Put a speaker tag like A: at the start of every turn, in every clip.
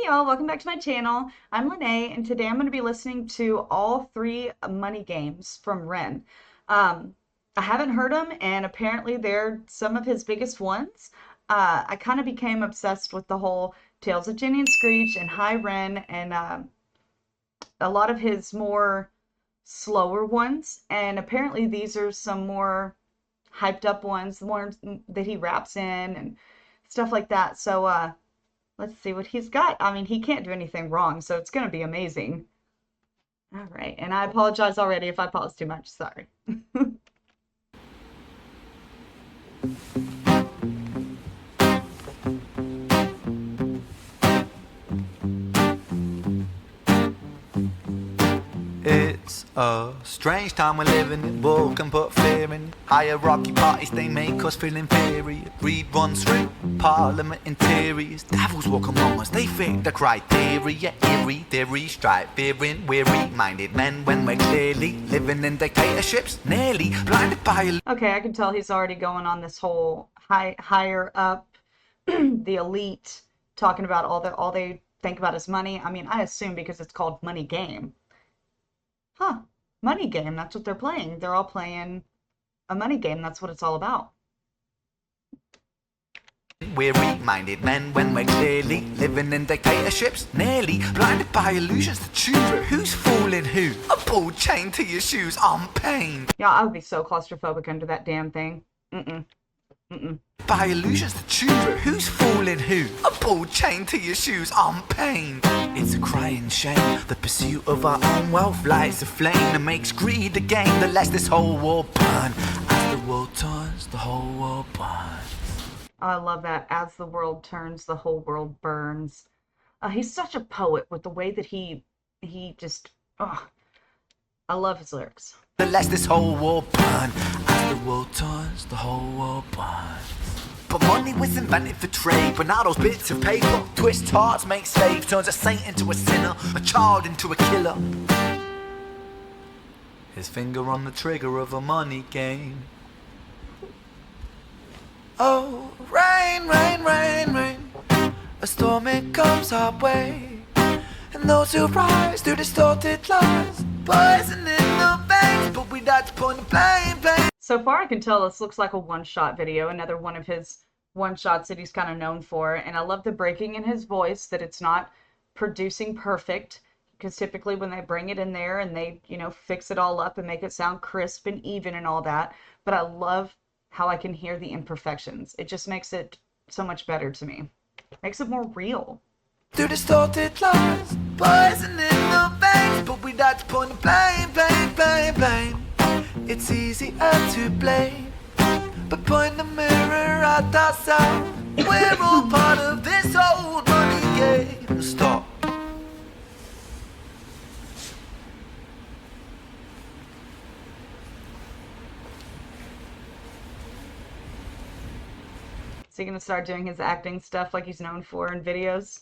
A: y'all, welcome back to my channel. I'm Lene, and today I'm going to be listening to all three money games from REN. I haven't heard them, and apparently they're some of his biggest ones. I kind of became obsessed with the whole Tales of Jenny and Screech and High REN and a lot of his more slower ones. And apparently these are some more hyped up ones, the ones that he raps in and stuff like that. So, let's see what he's got. I mean, he can't do anything wrong, so it's going to be amazing. All right, and I apologize already if I pause too much. Sorry.
B: It's a strange time we're living in. War can put fear in. Hierarchy parties, they make us feel inferior. Greed runs through parliament interiors. Devils walk among us, they fit the criteria. Eerie theory, strife, fearing, weary-minded men when we're clearly living in dictatorships. Nearly blinded by
A: Okay, I can tell he's already going on this whole higher up, the elite, talking about all they think about is money. I mean, I assume because it's called Money Game. Huh, money game, that's what they're playing. They're all playing a money game. That's what it's all about.
B: weary-minded men when we're clearly living in dictatorships. Nearly blinded by illusions to choose who's fooling who. A ball chained to your shoes on pain.
A: Yeah, I would be so claustrophobic under that damn thing.
B: By illusions to choose who's fooling who. A ball chained to your shoes on pain. It's a crying shame. The pursuit of our own wealth lights a flame that makes greed a game that lets this whole world burn. As the world turns, the whole world burns.
A: I love that. As the world turns, the whole world burns. He's such a poet with the way that he just, I love his lyrics.
B: That lets this whole world burn. As the world turns, the whole world burns. But money was invented for trade, but now those bits of paper twist hearts, make slaves, turns a saint into a sinner, a child into a killer. His finger on the trigger of a money game. Oh, rain, rain, rain, rain. A storm it comes our way, and those who rise through distorted lies, poison in the veins, but we die to point the blame.
A: So far I can tell this looks like a one-shot video, another one of his one-shots that he's kind of known for, and I love the breaking in his voice, that it's not producing perfect, because typically when they bring it in there and they, fix it all up and make it sound crisp and even and all that, but I love how I can hear the imperfections. It just makes it so much better to me. Makes it more real.
B: Through distorted lies, poison in the veins, but we die to point the blame. It's easier to blame, but point the mirror at ourselves. We're all part of this old money game. Stop.
A: Is he gonna start doing his acting stuff like he's known for in videos?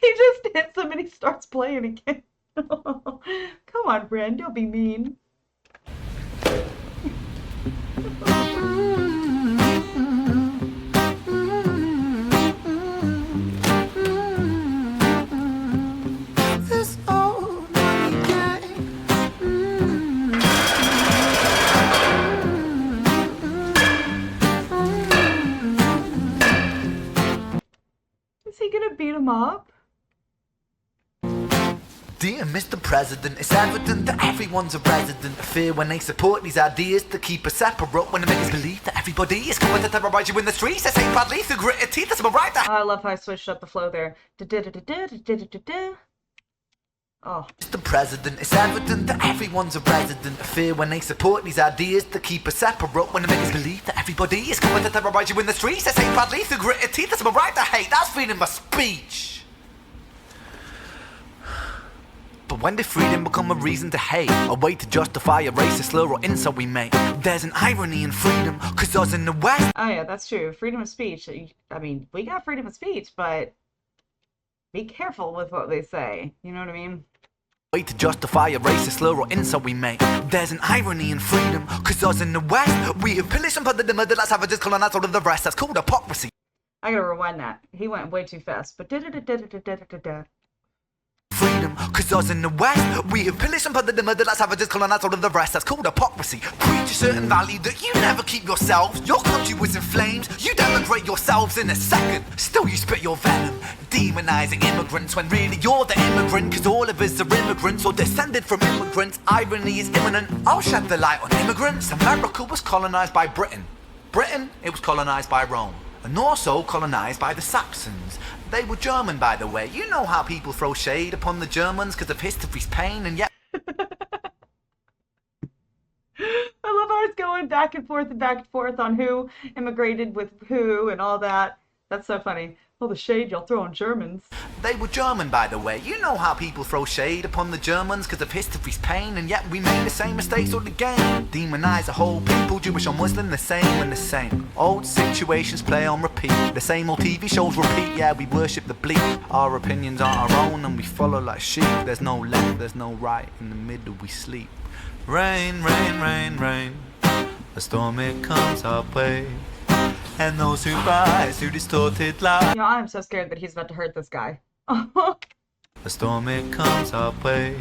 A: He just hits him and he starts playing again. Come on, Ren, don't be mean.
B: This old money game.
A: Is he gonna beat him up?
B: Dear Mr. President, it's evident that everyone's a resident of fear when they support these ideas to keep us separate, when they make us believe that everybody is coming to terrorize you in the streets. They say badly through gritted teeth, that's right there.
A: I love how I switched up the flow there. Oh.
B: Mr. President, it's evident that everyone's a resident of fear when they support these ideas to keep us separate, when they make us believe that everybody is coming to terrorize you in the streets. They say badly through gritted teeth, that's right to hate. That's freedom of speech. But when did freedom become a reason to hate? A way to justify a racist slur or insult we make? There's an irony in freedom, cause us in the West.
A: Oh yeah, that's true. Freedom of speech. I mean, we got freedom of speech, but be careful with what they say. You know what I mean?
B: Way to justify a racist slur or insult we make. There's an irony in freedom, cause us in the West, we have pillaged and plundered the middle class savages, colonized all of the rest. That's called hypocrisy.
A: I gotta rewind that. He went way too fast. But
B: Freedom, cause us in the West, we have pillaged and plundered the middle class savages, colonized all of the rest. That's called hypocrisy. Preach a certain value that you never keep yourselves. Your country was in flames, you denigrate yourselves in a second. Still you spit your venom, demonizing immigrants when really you're the immigrant, cause all of us are immigrants or descended from immigrants. Irony is imminent. I'll shed the light on immigrants. America was colonized by Britain. Britain, it was colonized by Rome, and also colonized by the Saxons. They were German, by the way. You know how people throw shade upon the Germans because of history's pain, and yet
A: I love how it's going back and forth on who immigrated with who and all that. That's so funny. All the shade y'all throw on Germans.
B: they were German, by the way. You know how people throw shade upon the Germans because of history's pain, and yet we made the same mistakes all again. Demonize a whole people, Jewish or Muslim, the same and the same. Old situations play on repeat. The same old TV shows repeat. Yeah, we worship the bleak. Our opinions aren't our own and we follow like sheep. There's no left, there's no right. In the middle we sleep. Rain, rain, rain, rain. A storm it comes our way. And those who rise through distorted lies.
A: You know, I'm so scared that he's about to hurt this guy.
B: A storm it comes our way.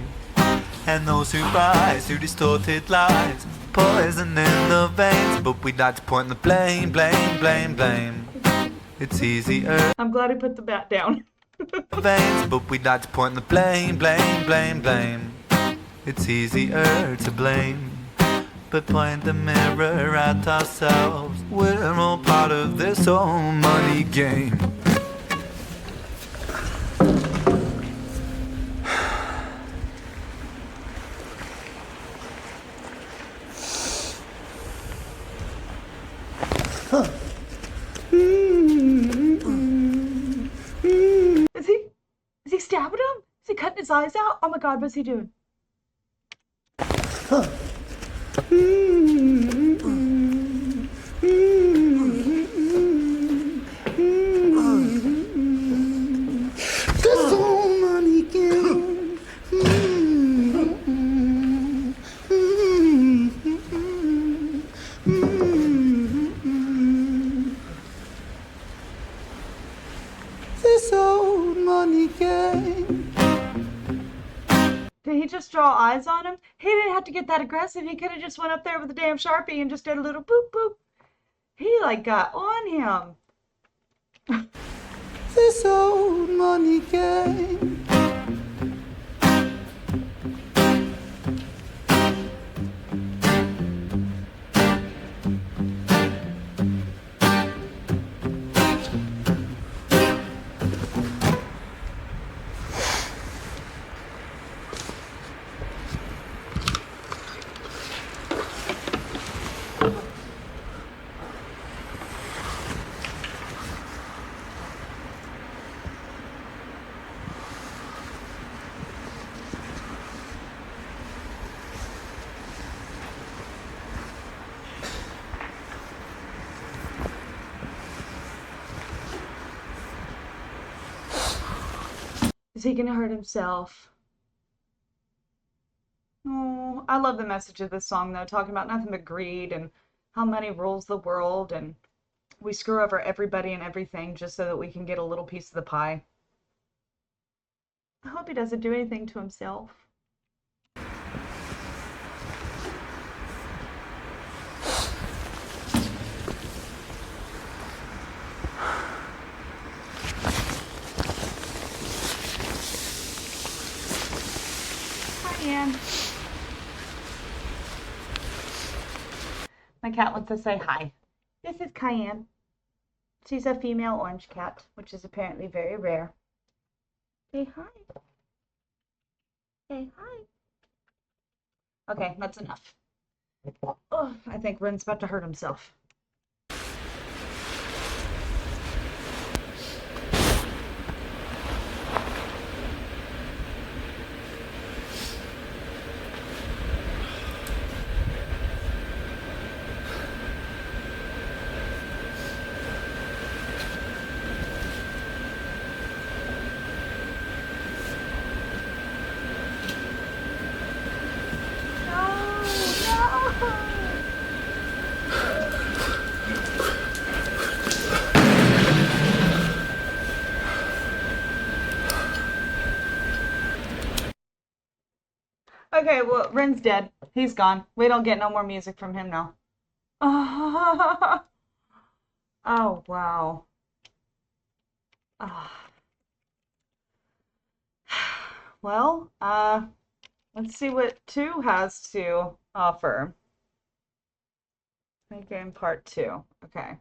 B: And those who rise through distorted lies. Poison in the veins. But we'd like to point the blame, blame, blame, blame. It's easier.
A: I'm glad he put the bat down.
B: Veins, but we'd like to point the blame, blame, blame, blame. It's easier to blame. But point the mirror at ourselves. We're all part of this whole money game.
A: Is he stabbing him? Is he cutting his eyes out? Oh my god, what's he doing?
B: This whole money game. This old money game.
A: Did he just draw eyes on him? He didn't have to get that aggressive. He could have just went up there with a damn Sharpie and just did a little boop boop. He like got on him.
B: This old money game.
A: Is he gonna hurt himself? Oh, I love the message of this song though, talking about nothing but greed and how money rules the world and we screw over everybody and everything just so that we can get a little piece of the pie. I hope he doesn't do anything to himself. Cayenne. My cat wants to say hi. This is Cayenne. She's a female orange cat, which is apparently very rare. Say hi. Say hi. Okay, that's enough. Oh, I think Ren's about to hurt himself. Okay, well, Ren's dead. He's gone. We don't get no more music from him now. Oh, wow. Ah. Well, let's see what 2 has to offer. Game part 2. Okay.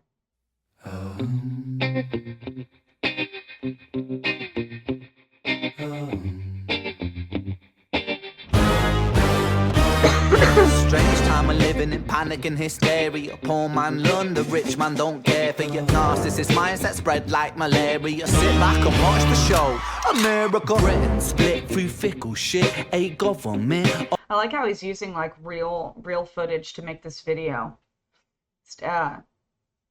B: Strange time we're living in, panic and hysteria. Poor man learn, the rich man don't care for your narcissist mindset spread like malaria. Sit back and watch the show. America, Britain, split through fickle shit. A government.
A: I like how he's using like real footage to make this video.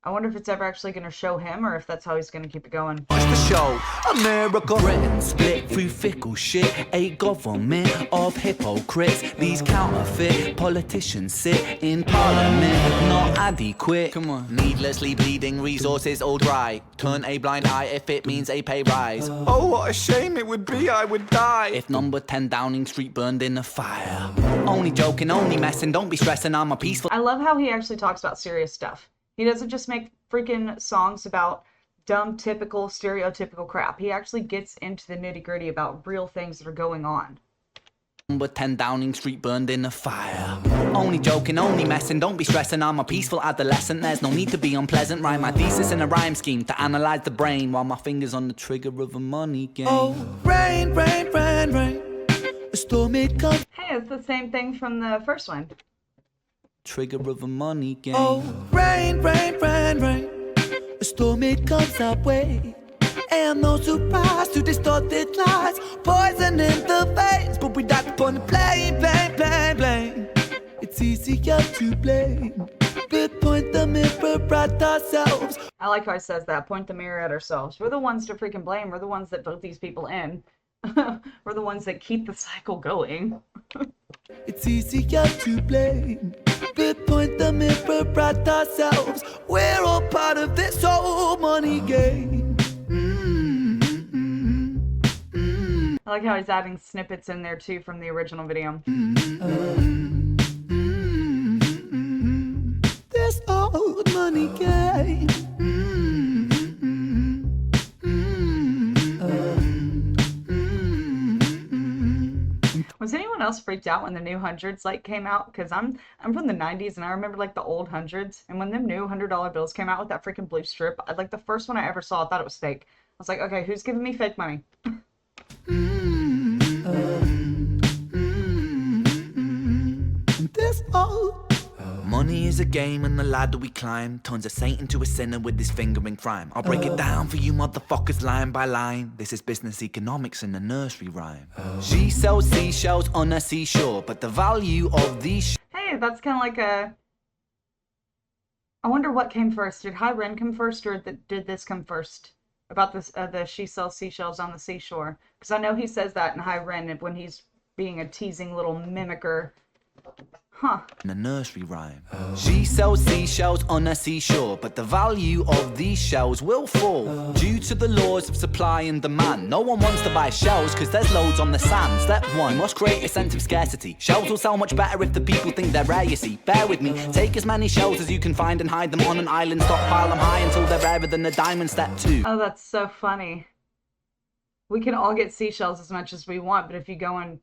A: I wonder if it's ever actually going to show him or if that's how he's going to keep it going.
B: Watch the show. America, Britain, split through fickle shit. A government of hypocrites. These counterfeit politicians sit in parliament, not adequate. Come on. Needlessly bleeding, resources all dry. Turn a blind eye if it means a pay rise. Oh, what a shame it would be, I would die if number 10 Downing Street burned in a fire. Only joking, only messing, don't be stressing, I'm a peaceful.
A: I love how he actually talks about serious stuff. He doesn't just make freaking songs about dumb, typical, stereotypical crap. He actually gets into the nitty-gritty about real things that are going on.
B: Number 10 Downing Street burned in a fire. Only joking, only messing, don't be stressing, I'm a peaceful adolescent. There's no need to be unpleasant. Write my thesis in a rhyme scheme to analyze the brain while my fingers on the trigger of a money game. Oh, rain, rain, rain, rain. A storm it comes.
A: Hey, it's the same thing from the first one.
B: Trigger of a money game. Oh, rain, rain, rain, rain. A storm it comes our way. And no surprise to distorted lies. Poison in the veins, but we die upon the blame, blame, blame, blame. It's easier to blame, but point the mirror at ourselves.
A: I like how he says that. Point the mirror at ourselves. We're the ones to freaking blame. We're the ones that vote these people in. We're the ones that keep the cycle going.
B: It's easier to blame, but point the mirror at ourselves. We're all part of this whole money game.
A: I like how he's adding snippets in there too from the original video.
B: This old money game.
A: Was anyone else freaked out when the new hundreds like came out? Because I'm from the 90s and I remember like the old hundreds, and when them new $100 bills came out with that freaking blue strip, like the first one I ever saw, I thought it was fake. I was like, okay, who's giving me fake money?
B: This old money is a game and the ladder we climb turns a saint into a sinner with his finger in crime. I'll break it down for you motherfuckers line by line. This is business economics in a nursery rhyme. She sells seashells on a seashore, but the value of these
A: Hey, that's kind of like a... I wonder what came first. Did High Ren come first, or did this come first? About this, the she sells seashells on the seashore. Because I know he says that in High Ren when he's being a teasing little mimicker. Huh.
B: In a nursery rhyme. She sells seashells on a seashore, but the value of these shells will fall due to the laws of supply and demand. No one wants to buy shells because there's loads on the sand. Step 1, must create a sense of scarcity. Shells will sell much better if the people think they're rare, you see. Bear with me, take as many shells as you can find and hide them on an island. Stockpile them high until they're rarer than a diamond. Step 2.
A: Oh, that's so funny. We can all get seashells as much as we want, but if you go and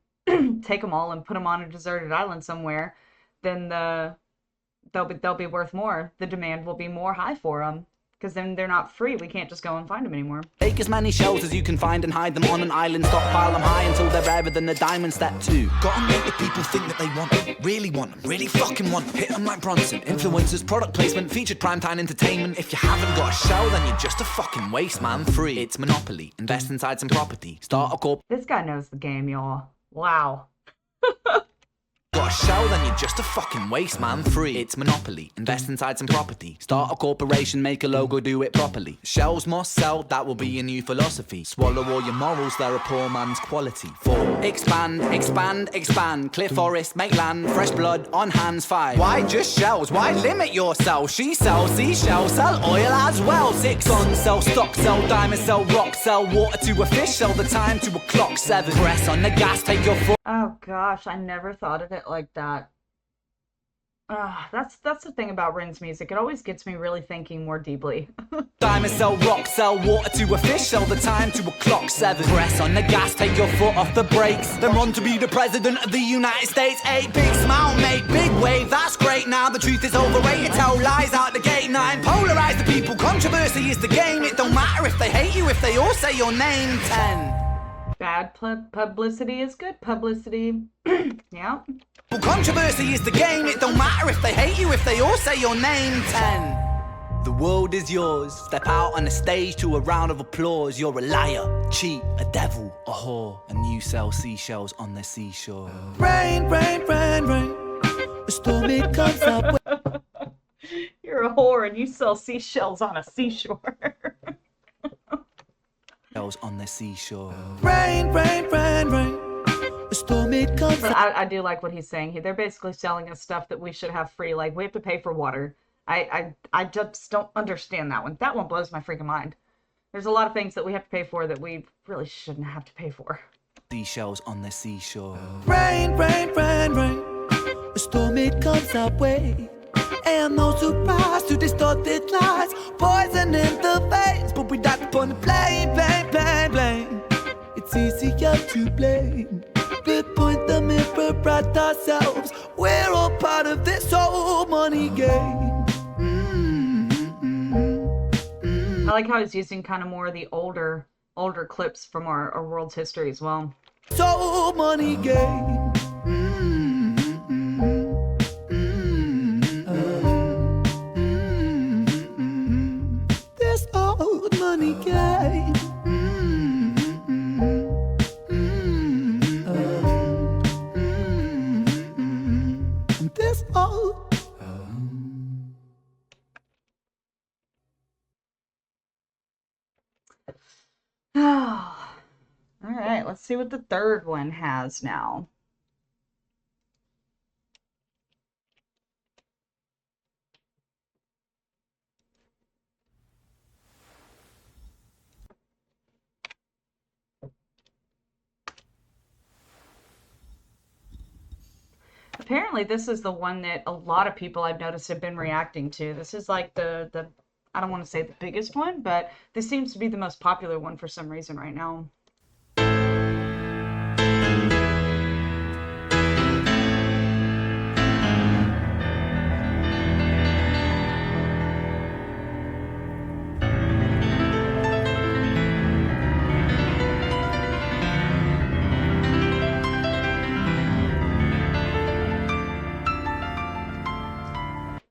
A: take them all and put them on a deserted island somewhere, then they'll be worth more. The demand will be more high for them, because then they're not free. We can't just go and find them anymore.
B: Take as many shells as you can find and hide them on an island. Stockpile them high until they're rarer than a diamond. Step 2. Gotta make the people think that they want them, really fucking want them. Hit them like Bronson. Influencers, product placement, featured primetime entertainment. If you haven't got a shell, then you're just a fucking waste, man. Free. It's monopoly. Invest inside some property. Start a corp.
A: This guy knows the game, y'all. Wow.
B: Got a shell, then you're just a fucking waste, man. Free. It's monopoly. Invest inside some property. Start a corporation, make a logo, do it properly. Shells must sell, that will be a new philosophy. Swallow all your morals, they're a poor man's quality. 4. Expand, expand, expand. Clear forest, make land, fresh blood on hands. 5. Why just shells? Why limit yourself? She sells seashells, sell oil as well. 6. Guns, sell stock, sell diamonds, sell rock, sell water to a fish, sell the time to a clock. 7. Press on the gas, take your foot.
A: Oh gosh, I never thought of it like that. That's the thing about Ren's music. It always gets me really thinking more deeply.
B: Diamonds sell rock, sell water to a fish, sell the time to a clock. 7. Press on the gas, take your foot off the brakes. Then run to be the president of the United States. 8. Big smile, make big wave, that's great. Now the truth is overrated, tell lies out the gate. 9. Polarize the people, controversy is the game. It don't matter if they hate you, if they all say your name. 10.
A: Bad publicity is good publicity. Yeah.
B: Controversy is the game, it don't matter if they hate you, if they all say your name. 10. The world is yours. Step out on the stage to a round of applause. You're a liar, cheat, a devil, a whore, and you sell seashells on the seashore. Rain, rain, rain, rain. A storm it comes up.
A: You're a whore and you sell seashells on a seashore.
B: On the seashore. Rain, rain, rain, rain. A storm it comes
A: But
B: up.
A: I do like what he's saying. They're basically selling us stuff that we should have free. Like we have to pay for water. I just don't understand that one. That one blows my freaking mind. There's a lot of things that we have to pay for that we really shouldn't have to pay for.
B: Seashells on the seashore. Rain, rain, rain, rain. A storm it comes our way. And no surprise to distorted lies. Poison in the veins, but we die upon the blame, blame, blame, blame. It's easier to blame. But point the mirror at ourselves. We're all part of this whole money game.
A: I like how he's using kind of more of the older clips from our world's history as well.
B: So money game. This old money game. This old.
A: Oh, all right, let's see what the third one has now. Apparently, this is the one that a lot of people I've noticed have been reacting to. This is like the I don't want to say the biggest one, but this seems to be the most popular one for some reason right now.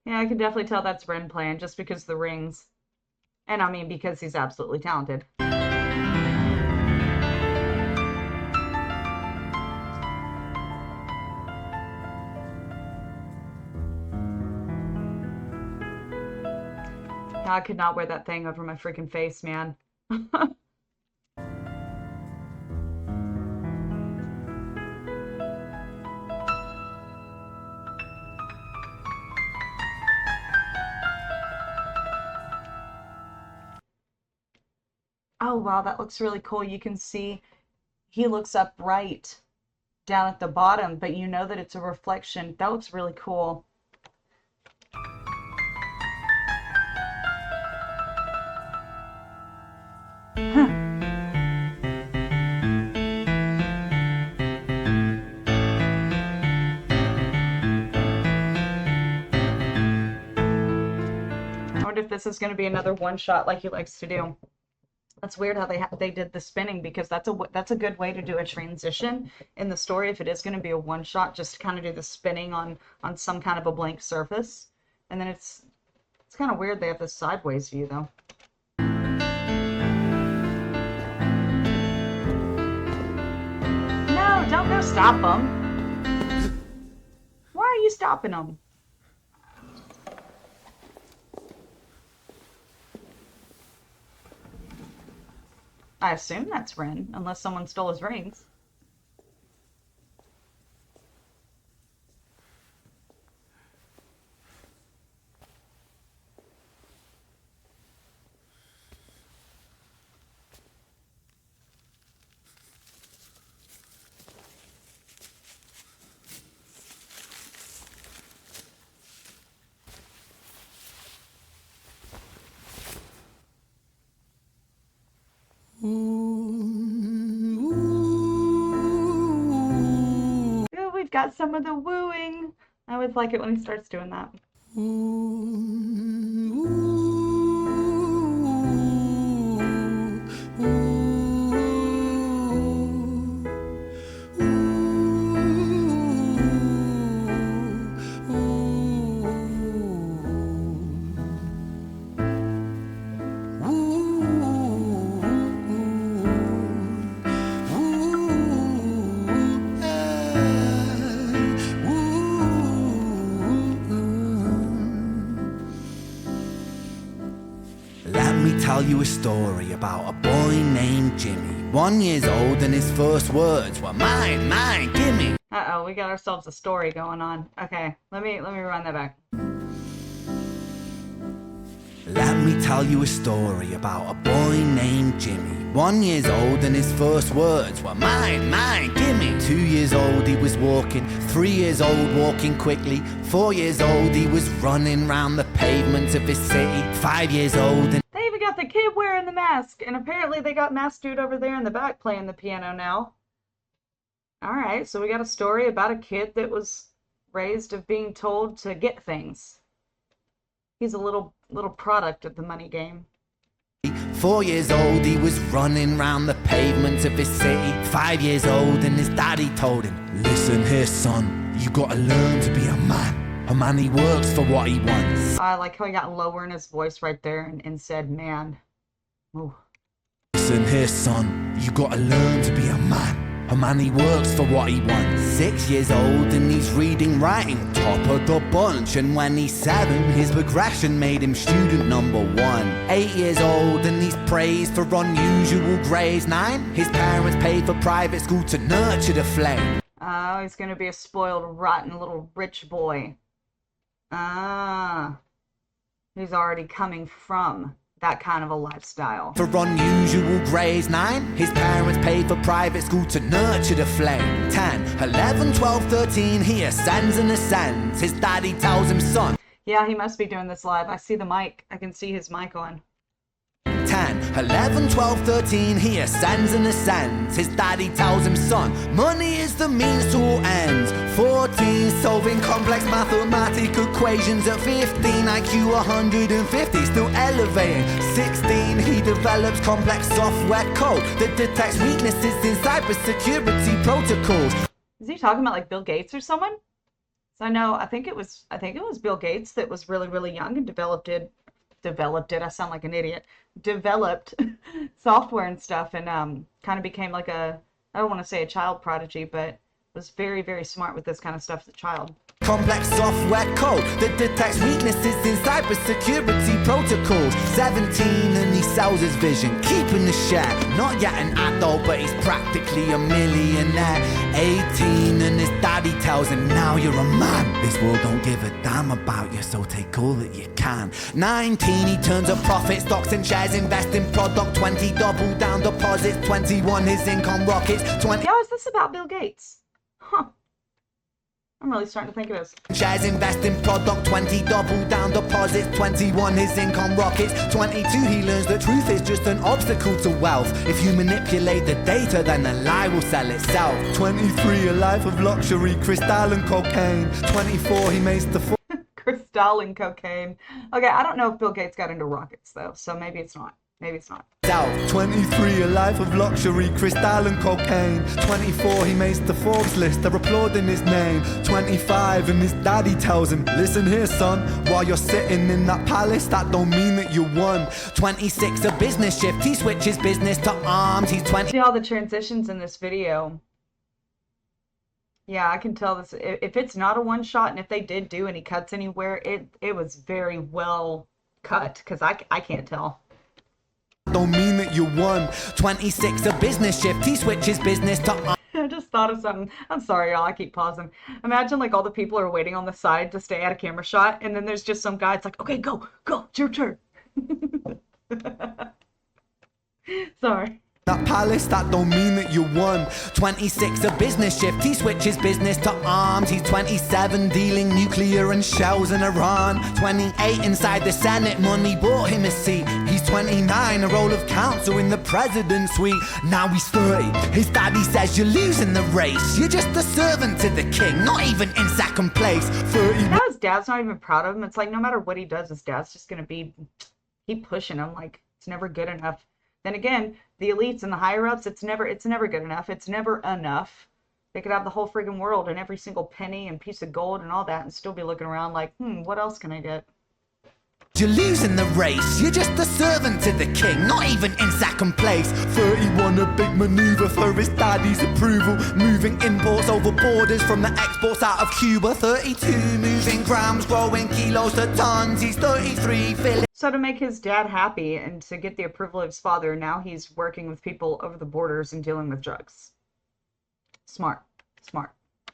A: Yeah, I can definitely tell that's Ren playing just because of the rings. And I mean, because he's absolutely talented. I could not wear that thing over my freaking face, man. Oh, wow, that looks really cool. You can see he looks upright down at the bottom, but you know that it's a reflection. That looks really cool. I wonder if this is going to be another one shot like he likes to do. That's weird how they did the spinning because that's a good way to do a transition in the story if it is going to be a one shot, just to kind of do the spinning on some kind of a blank surface. And then it's kind of weird they have this sideways view though. No, don't go stop them. Why are you stopping them? I assume that's Ren, unless someone stole his rings. got some of the wooing. I always like it when he starts doing that.
B: Let me tell you a story about a boy named Jimmy. 1 year old and his first words were mine, mine, gimme.
A: Uh-oh, we got ourselves a story going on. Okay, let me run that back.
B: Let me tell you a story about a boy named Jimmy. 1 year old and his first words were mine, mine, gimme. 2 years old he was walking, 3 years old walking quickly. 4 years old he was running round the pavements of his city. 5 years old and
A: They even got the kid wearing the mask, and apparently they got Masked Dude over there in the back playing the piano now. Alright, so we got a story about a kid that was raised of being told to get things. He's a little product of the money game.
B: 4 years old he was running round the pavements of his city. 5 years old and his daddy told him, listen here son, you gotta learn to be a man. A man he works for what he wants.
A: I like how he got lower in his voice right there and said man. Ooh.
B: Listen here son, you gotta learn to be a man. A man he works for what he wants. 6 years old and he's reading, writing, top of the bunch. And when he's 7, his progression made him student number 1. 8 years old and he's praised for unusual grades. 9, his parents paid for private school to nurture the flame.
A: Oh, he's gonna be a spoiled, rotten little rich boy. Ah, he's already coming from that kind of a lifestyle.
B: For unusual grades. 9, his parents paid for private school to nurture the flame. 10, 11, 12, 13, he ascends and ascends. His daddy tells him, son.
A: Yeah, he must be doing this live. I see the mic. I can see his mic on.
B: 10, 11, 12, 13, he ascends and ascends. His daddy tells him, son, money is the means to all ends. 14, solving complex mathematical equations. At 15, IQ 150, still elevating. 16, he develops complex software code that detects weaknesses in cybersecurity protocols.
A: Is he talking about like Bill Gates or someone? So I think it was Bill Gates that was really young and developed it. I sound like an idiot. Developed software and stuff, and kind of became like I don't want to say a child prodigy, but was very smart with this kind of stuff as a child.
B: Complex software code that detects weaknesses in cybersecurity protocols. 17 and he sells his vision, keeping the share. Not yet an adult, but he's practically a millionaire. 18 and his daddy tells him, now you're a man. This world don't give a damn about you, so take all that you can. 19, he turns a profit, stocks and shares, invest in product. 20, double down deposits. 21, his income rockets. 20.
A: Yeah, is this about Bill Gates? Huh. I'm really starting to think of this.
B: Shares, invest in product. 20, double down deposits. 21, his income rockets. 22, he learns the truth is just an obstacle to wealth. If you manipulate the data, then the lie will sell itself. 23, a life of luxury, crystal and cocaine. 24, he makes the
A: crystal and cocaine. Okay, I don't know if Bill Gates got into rockets though, so maybe it's not. Maybe it's not.
B: 23, a life of luxury, crystal and cocaine. 24, he makes the Forbes list, they're applauding his name. 25, and his daddy tells him, listen here son, while you're sitting in that palace, that don't mean that you won. 26, a business shift, he switches business to arms. He's 20.
A: See all the transitions in this video. Yeah, I can tell this. If it's not a one shot, and if they did do any cuts anywhere, it was very well cut, because I can't tell.
B: Don't mean that you won. 26, a business shift, he switches business to
A: I just thought of something. I'm sorry, y'all. I keep pausing. Imagine like all the people are waiting on the side to stay at a camera shot, and then there's just some guy. It's like, okay, go, it's your turn. Sorry.
B: that palace, that don't mean that you won. 26 a business shift, he switches business to arms. He's 27 dealing nuclear and shells in Iran. 28 inside the Senate, money bought him a seat. He's 29, a role of counsel in the president's suite. Now he's 30, his daddy says you're losing the race. You're just a servant to the king, not even in second place. 30.
A: Now his dad's not even proud of him. It's like no matter what he does, his dad's just gonna keep pushing him like it's never good enough. Then again, the elites and the higher ups, it's never good enough. It's never enough. They could have the whole friggin' world and every single penny and piece of gold and all that and still be looking around like, what else can I get?
B: You're losing the race, you're just a servant to the king, not even in second place. 31, a big maneuver for his daddy's approval. Moving imports over borders from the exports out of Cuba. 32, moving grams, growing kilos to tons. He's 33, filling.
A: So to make his dad happy and to get the approval of his father, now he's working with people over the borders and dealing with drugs. Smart.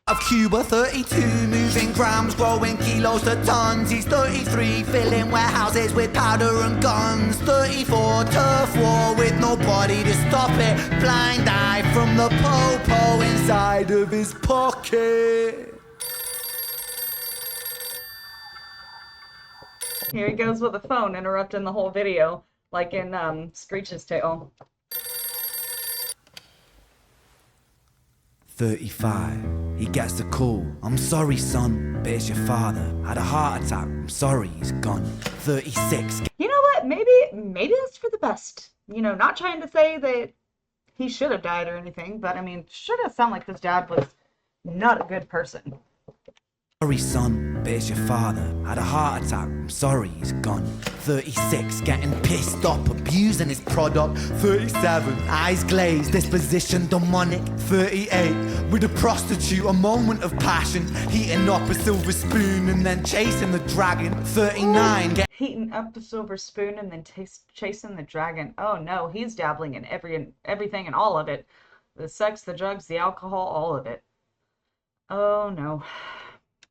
B: Of Cuba, 32, moving grams, growing kilos to tons. He's 33, filling warehouses with powder and guns. 34, turf war with nobody to stop it. Blind eye from the po-po inside of his pocket.
A: Here he goes with a phone interrupting the whole video, like in Screech's Tale.
B: 35, he gets a call. I'm sorry, son, but it's your father. Had a heart attack. I'm sorry, he's gone. 36.
A: You know what? Maybe that's for the best. You know, not trying to say that he should have died or anything, but I mean, sure does sound like this dad was not a good person.
B: Sorry, son, but it's your father. Had a heart attack. I'm sorry, he's gone. 36, getting pissed off, abusing his product. 37, eyes glazed, disposition demonic. 38, with a prostitute, a moment of passion. Heating up a silver spoon and then chasing the dragon. 39,
A: heating up the silver spoon and then chasing the dragon. Oh no, he's dabbling in everything and all of it. The sex, the drugs, the alcohol, all of it. Oh no.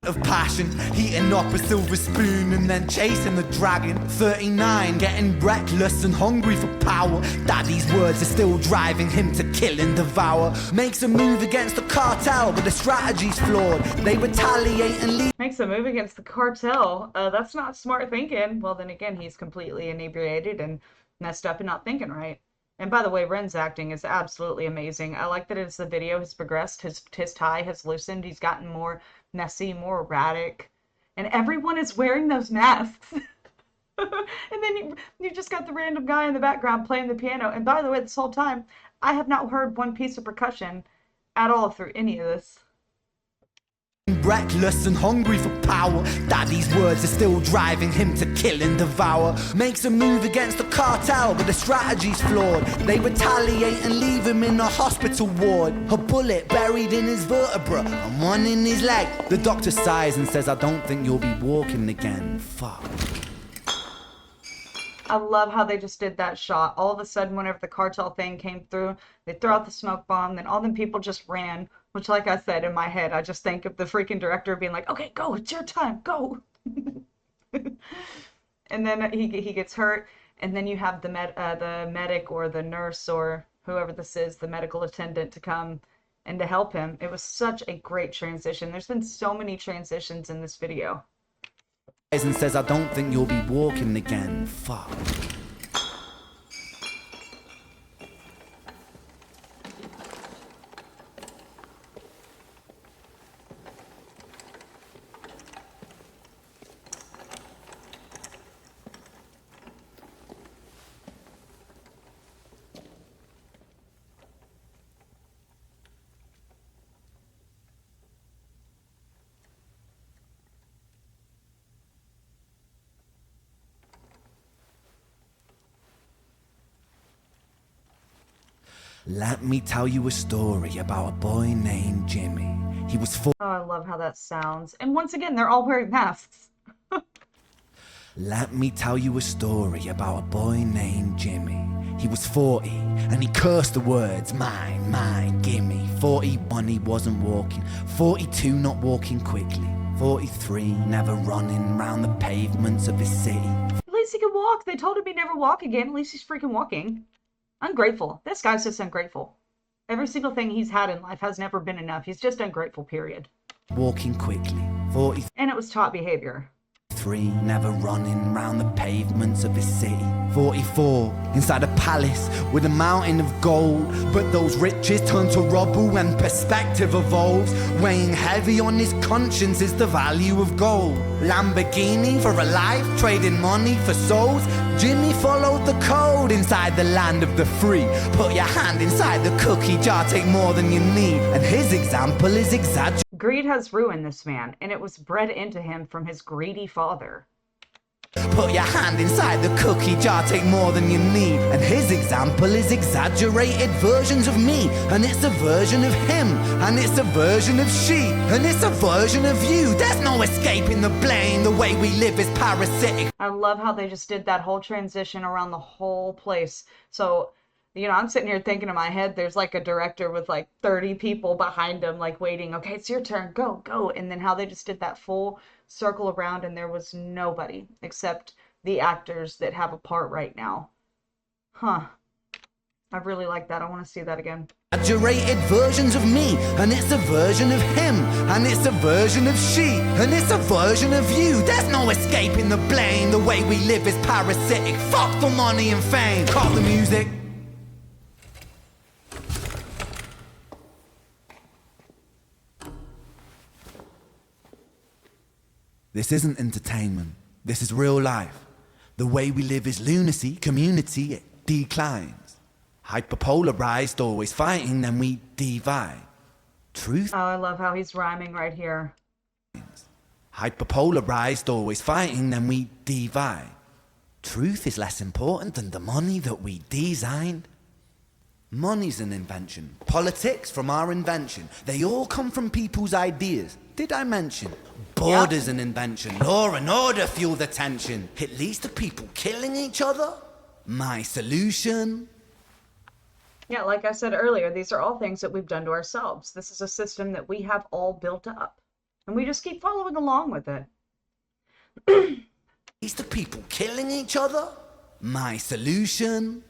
B: Of passion, heating up a silver spoon and then chasing the dragon. 39, getting reckless and hungry for power. Daddy's words are still driving him to kill and devour. Makes a move against the cartel, but the strategy's flawed. They retaliate and leave.
A: Makes a move against the cartel. That's not smart thinking. Well, then again, he's completely inebriated and messed up and not thinking right. And by the way, Ren's acting is absolutely amazing. I like that as the video has progressed, his tie has loosened, he's gotten more messy, more erratic, and everyone is wearing those masks. And then you just got the random guy in the background playing the piano. And by the way, this whole time, I have not heard one piece of percussion at all through any of this.
B: Reckless and hungry for power. Daddy's words are still driving him to kill and devour. Makes a move against the cartel, but the strategy's flawed. They retaliate and leave him in a hospital ward. A bullet buried in his vertebra and one in his leg. The doctor sighs and says, I don't think you'll be walking again. Fuck.
A: I love how they just did that shot. All of a sudden, whenever the cartel thing came through, they threw out the smoke bomb, then all them people just ran. Which, like I said, in my head, I just think of the freaking director being like, okay, go, it's your time, go. And then he gets hurt, and then you have the medic or the nurse or whoever this is, the medical attendant, to come and to help him. It was such a great transition. There's been so many transitions in this video.
B: And says, I don't think you'll be walking again. Fuck. Let me tell you a story about a boy named Jimmy. He was
A: Oh, I love how that sounds. And once again, they're all wearing masks.
B: Let me tell you a story about a boy named Jimmy. He was 40 and he cursed the words, mine, mine, gimme. 41, he wasn't walking. 42, not walking quickly. 43, never running round the pavements of his city.
A: At least he can walk. They told him he'd never walk again. At least he's freaking walking. Ungrateful. This guy's just ungrateful. Every single thing he's had in life has never been enough. He's just ungrateful, period.
B: Walking quickly. 43.
A: And it was taught behavior.
B: Never running round the pavements of his city. 44, inside a palace with a mountain of gold. But those riches turn to rubble and perspective evolves. Weighing heavy on his conscience is the value of gold. Lamborghini for a life, trading money for souls. Jimmy followed the code inside the land of the free. Put your hand inside the cookie jar, take more than you need. And his example is exaggerated.
A: Greed has ruined this man, and it was bred into him from his greedy father.
B: Put your hand inside the cookie jar, take more than you need. And his example is exaggerated versions of me. And it's a version of him, and it's a version of she, and it's a version of you. There's no escaping the blame. The way we live is parasitic.
A: I love how they just did that whole transition around the whole place. So, I'm sitting here thinking in my head, there's like a director with like 30 people behind him, like waiting. Okay, it's your turn. Go, go. And then how they just did that full circle around, and there was nobody except the actors that have a part right now. Huh. I really like that. I want to see that again.
B: Exaggerated versions of me, and it's a version of him, and it's a version of she, and it's a version of you. There's no escaping the blame. The way we live is parasitic. Fuck for money and fame. Call the music. This isn't entertainment. This is real life. The way we live is lunacy, community, it declines. Hyperpolarized, always fighting, then we divide. Truth.
A: Oh, I love how he's rhyming right here.
B: Hyperpolarized, always fighting, then we divide. Truth is less important than the money that we designed. Money's an invention. Politics from our invention. They all come from people's ideas. Did I mention? Border's an invention. Law and order fuel the tension. It leads to people killing each other. My solution.
A: Yeah, like I said earlier, these are all things that we've done to ourselves. This is a system that we have all built up. And we just keep following along with it.
B: Leads to people killing each other. My solution.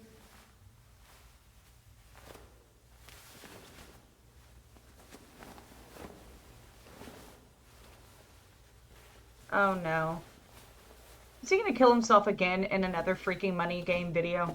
A: Oh no. Is he gonna kill himself again in another freaking money game video?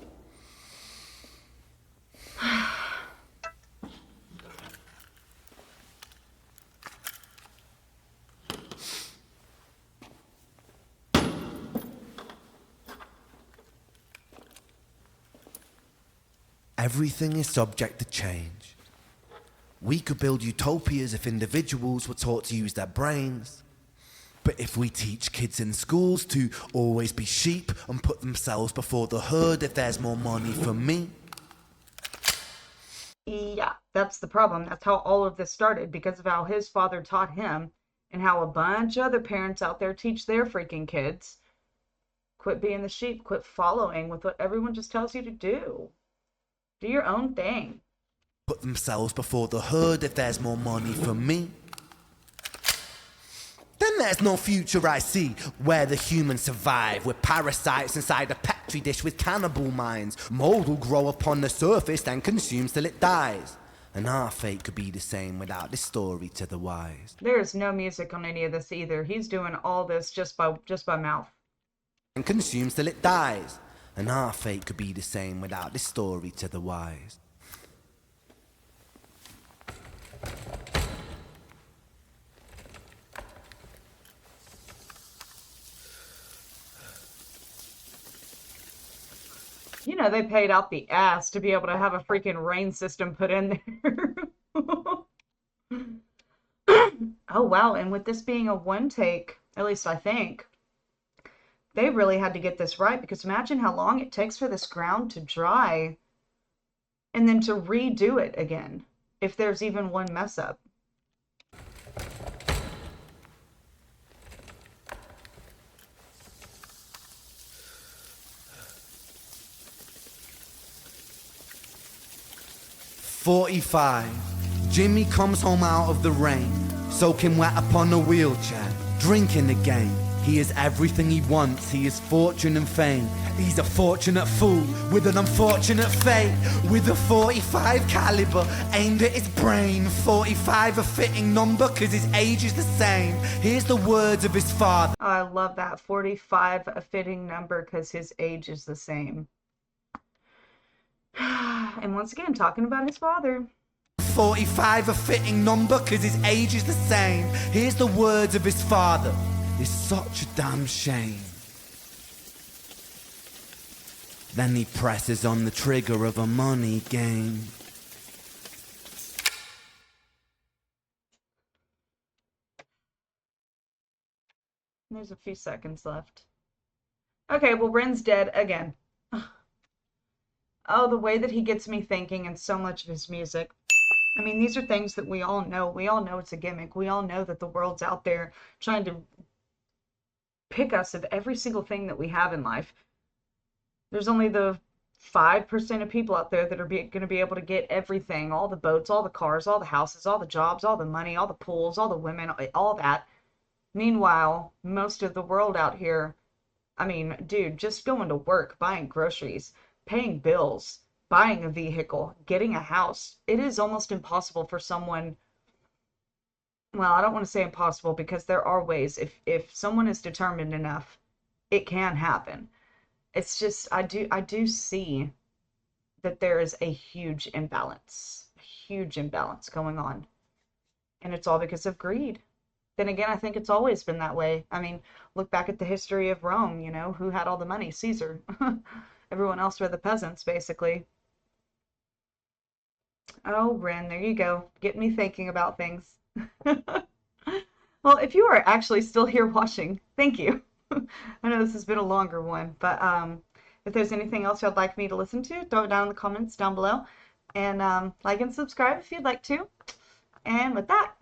B: Everything is subject to change. We could build utopias if individuals were taught to use their brains. But if we teach kids in schools to always be sheep and put themselves before the herd if there's more money for me.
A: Yeah, that's the problem. That's how all of this started, because of how his father taught him and how a bunch of other parents out there teach their freaking kids. Quit being the sheep. Quit following with what everyone just tells you to do. Do your own thing.
B: Put themselves before the herd if there's more money for me. Then there's no future I see where the humans survive. We're parasites inside a petri dish with cannibal minds. Mold will grow upon the surface and consume till it dies. And our fate could be the same without this story to the wise.
A: There is no music on any of this either. He's doing all this just by mouth.
B: And consumes till it dies. And our fate could be the same without this story to the wise.
A: They paid out the ass to be able to have a freaking rain system put in there. Oh, wow. And with this being a one take, at least I think, they really had to get this right, because imagine how long it takes for this ground to dry and then to redo it again, if there's even one mess up.
B: "45. Jimmy comes home out of the rain, soaking wet upon a wheelchair, drinking again.
C: He is everything he wants, he is fortune and fame. He's a fortunate fool with an unfortunate fate. With a 45 caliber aimed at his brain. 45 a fitting number cause his age is the same. Here's the words of his father.
A: Oh, I love that. 45, a fitting number because his age is the same. And once again, talking about his father.
C: 45 a fitting number cause his age is the same. Here's the words of his father. It's such a damn shame. Then he presses on the trigger of a money game.
A: There's a few seconds left. Okay, well, Ren's dead again. Oh, the way that he gets me thinking in so much of his music. I mean, these are things that we all know. We all know it's a gimmick. We all know that the world's out there trying to pick us of every single thing that we have in life. There's only the 5% of people out there that are going to be able to get everything, all the boats, all the cars, all the houses, all the jobs, all the money, all the pools, all the women, all that. Meanwhile, most of the world out here, I mean, dude, just going to work, buying groceries, paying bills, buying a vehicle, getting a house, it is almost impossible for someone. Well, I don't want to say impossible because there are ways. If someone is determined enough, it can happen. It's just I do see that there is a huge imbalance going on, and it's all because of greed. Then again, I think it's always been that way. I mean, look back at the history of Rome, who had all the money? Caesar. Everyone else were the peasants, basically. Oh, Ren, there you go. Get me thinking about things. Well, if you are actually still here watching, thank you. I know this has been a longer one, but if there's anything else you'd like me to listen to, throw it down in the comments down below. And like and subscribe if you'd like to. And with that,